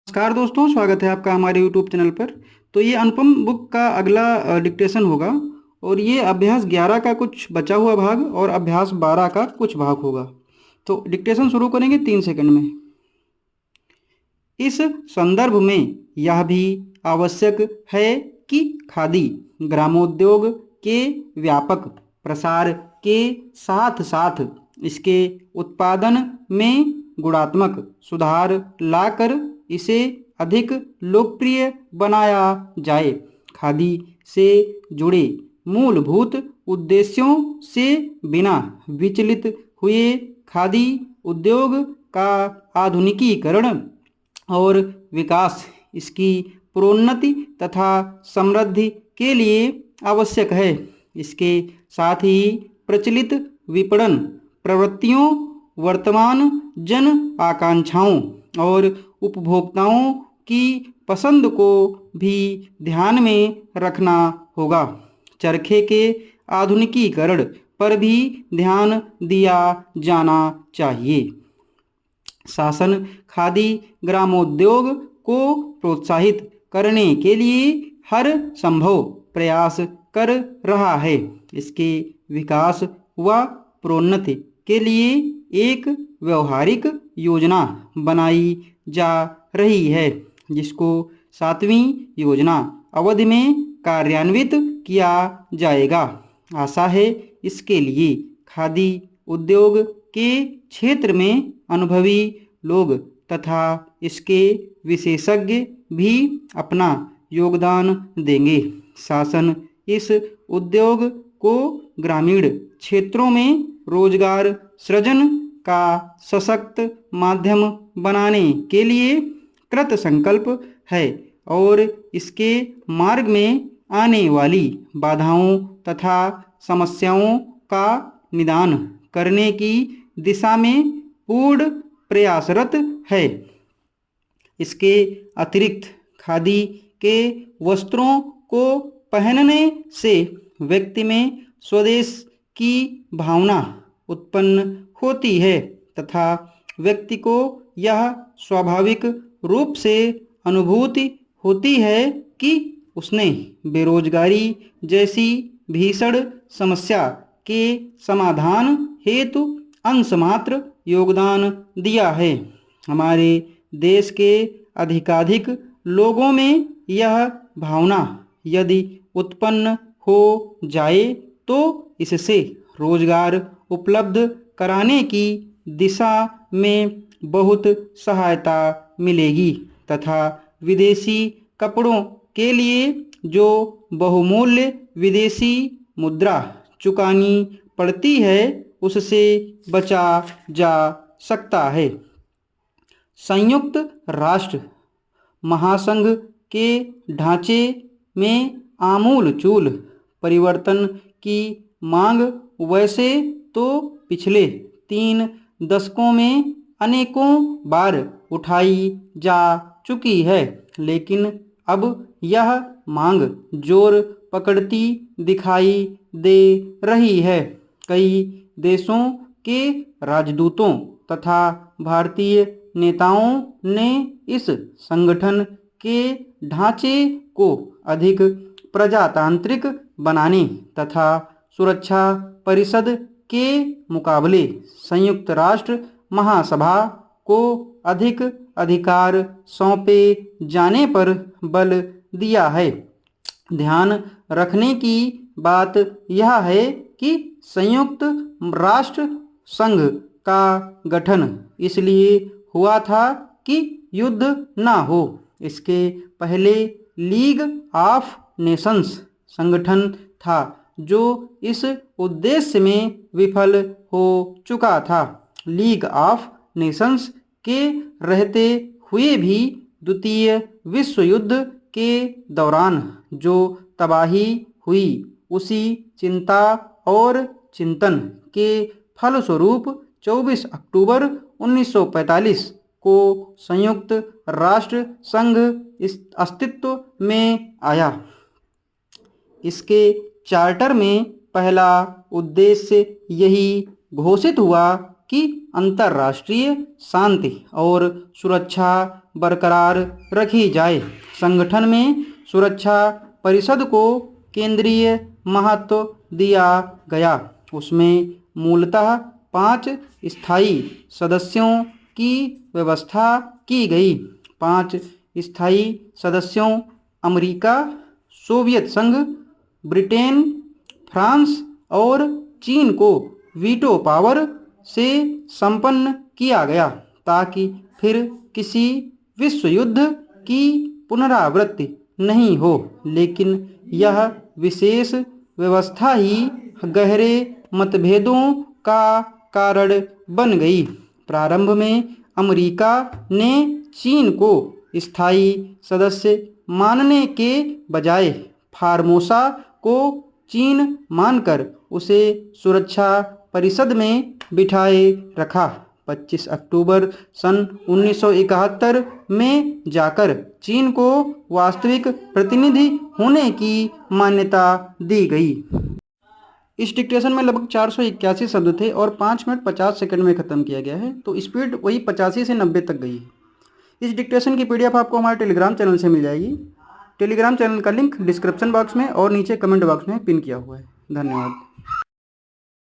नमस्कार दोस्तों, स्वागत है आपका हमारे यूट्यूब चैनल पर। तो ये अनुपम बुक का अगला डिक्टेशन होगा और ये अभ्यास 11 का कुछ बचा हुआ भाग और अभ्यास 12 का कुछ भाग होगा। तो डिक्टेशन शुरू करेंगे 3 सेकंड में। इस संदर्भ में यह भी आवश्यक है कि खादी ग्रामोद्योग के व्यापक प्रसार के साथ साथ इसके उत्पादन में गुणात्मक सुधार लाकर इसे अधिक लोकप्रिय बनाया जाए। खादी से जुड़े मूलभूत उद्देश्यों से बिना विचलित हुए खादी उद्योग का आधुनिकीकरण और विकास इसकी प्रोन्नति तथा समृद्धि के लिए आवश्यक है। इसके साथ ही प्रचलित विपणन प्रवृत्तियों, वर्तमान जन आकांक्षाओं और उपभोक्ताओं की पसंद को भी ध्यान में रखना होगा। चरखे के आधुनिकीकरण पर भी ध्यान दिया जाना चाहिए। शासन खादी ग्रामोद्योग को प्रोत्साहित करने के लिए हर संभव प्रयास कर रहा है। इसके विकास व प्रोन्नति के लिए एक व्यवहारिक योजना बनाई जा रही है, जिसको 7वीं योजना अवधि में कार्यान्वित किया जाएगा। आशा है इसके लिए खादी उद्योग के क्षेत्र में अनुभवी लोग तथा इसके विशेषज्ञ भी अपना योगदान देंगे। शासन इस उद्योग को ग्रामीण क्षेत्रों में रोजगार सृजन का सशक्त माध्यम बनाने के लिए कृत संकल्प है और इसके मार्ग में आने वाली बाधाओं तथा समस्याओं का निदान करने की दिशा में पूर्ण प्रयासरत है। इसके अतिरिक्त खादी के वस्त्रों को पहनने से व्यक्ति में स्वदेश की भावना उत्पन्न होती है तथा व्यक्ति को यह स्वाभाविक रूप से अनुभूति होती है कि उसने बेरोजगारी जैसी भीषण समस्या के समाधान हेतु अंशमात्र योगदान दिया है। हमारे देश के अधिकाधिक लोगों में यह भावना यदि उत्पन्न हो जाए तो इससे रोजगार उपलब्ध कराने की दिशा में बहुत सहायता मिलेगी तथा विदेशी कपड़ों के लिए जो बहुमूल्य विदेशी मुद्रा चुकानी पड़ती है उससे बचा जा सकता है। संयुक्त राष्ट्र महासंघ के ढांचे में आमूलचूल परिवर्तन की मांग वैसे तो पिछले 3 दशकों में अनेकों बार उठाई जा चुकी है, लेकिन अब यह मांग जोर पकड़ती दिखाई दे रही है। कई देशों के राजदूतों तथा भारतीय नेताओं ने इस संगठन के ढांचे को अधिक प्रजातांत्रिक बनाने तथा सुरक्षा परिषद के मुकाबले संयुक्त राष्ट्र महासभा को अधिक अधिकार सौंपे जाने पर बल दिया है। ध्यान रखने की बात यह है कि संयुक्त राष्ट्र संघ का गठन इसलिए हुआ था कि युद्ध न हो। इसके पहले लीग ऑफ नेशंस संगठन था जो इस उद्देश्य में विफल हो चुका था। लीग ऑफ नेशंस के रहते हुए भी द्वितीय विश्व युद्ध के दौरान जो तबाही हुई उसी चिंता और चिंतन के फलस्वरूप 24 अक्टूबर 1945 को संयुक्त राष्ट्र संघ अस्तित्व में आया। इसके चार्टर में पहला उद्देश्य यही घोषित हुआ कि अंतर्राष्ट्रीय शांति और सुरक्षा बरकरार रखी जाए। संगठन में सुरक्षा परिषद को केंद्रीय महत्व दिया गया। उसमें मूलतः 5 स्थायी सदस्यों की व्यवस्था की गई। 5 स्थायी सदस्यों अमेरिका, सोवियत संघ, ब्रिटेन, फ्रांस और चीन को वीटो पावर से संपन्न किया गया ताकि फिर किसी विश्व युद्ध की पुनरावृत्ति नहीं हो। लेकिन यह विशेष व्यवस्था ही गहरे मतभेदों का कारण बन गई। प्रारंभ में अमेरिका ने चीन को स्थायी सदस्य मानने के बजाय फार्मोसा को चीन मानकर उसे सुरक्षा परिषद में बिठाए रखा। 25 अक्टूबर सन 1971 में जाकर चीन को वास्तविक प्रतिनिधि होने की मान्यता दी गई। इस डिक्टेशन में लगभग 481 शब्द थे और 5 मिनट 50 सेकंड में ख़त्म किया गया है, तो स्पीड वही 85 से 90 तक गई है। इस डिक्टेशन की PDF आपको हमारे टेलीग्राम चैनल से मिल जाएगी। टेलीग्राम चैनल का लिंक डिस्क्रिप्शन बॉक्स में और नीचे कमेंट बॉक्स में पिन किया हुआ है। धन्यवाद।